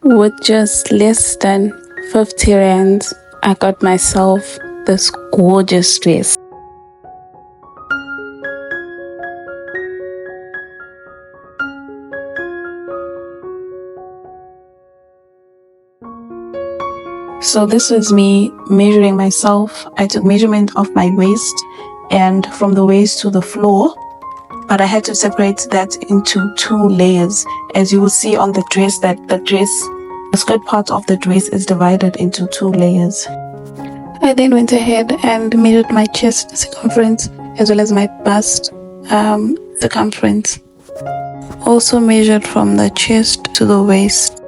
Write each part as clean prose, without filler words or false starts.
With just less than 50 rands, I got myself this gorgeous dress. So this was me measuring myself. I took measurement of my waist and from the waist to the floor, but I had to separate that into 2 layers. As you will see on the dress, that the skirt part of the dress is divided into 2 layers. I then went ahead and measured my chest circumference as well as my bust circumference. Also measured from the chest to the waist.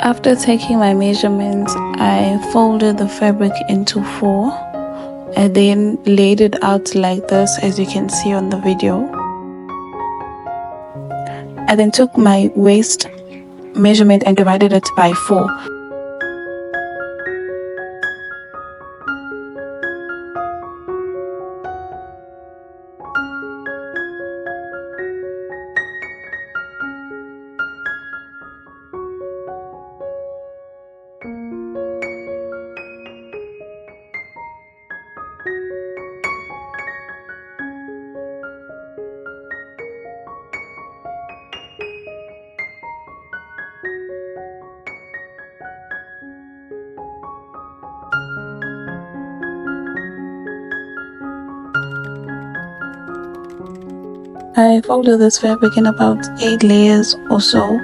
After taking my measurements, I folded the fabric into 4. I then laid it out like this, as you can see on the video. I then took my waist measurement and divided it by 4. I folded this fabric in about 8 layers or so.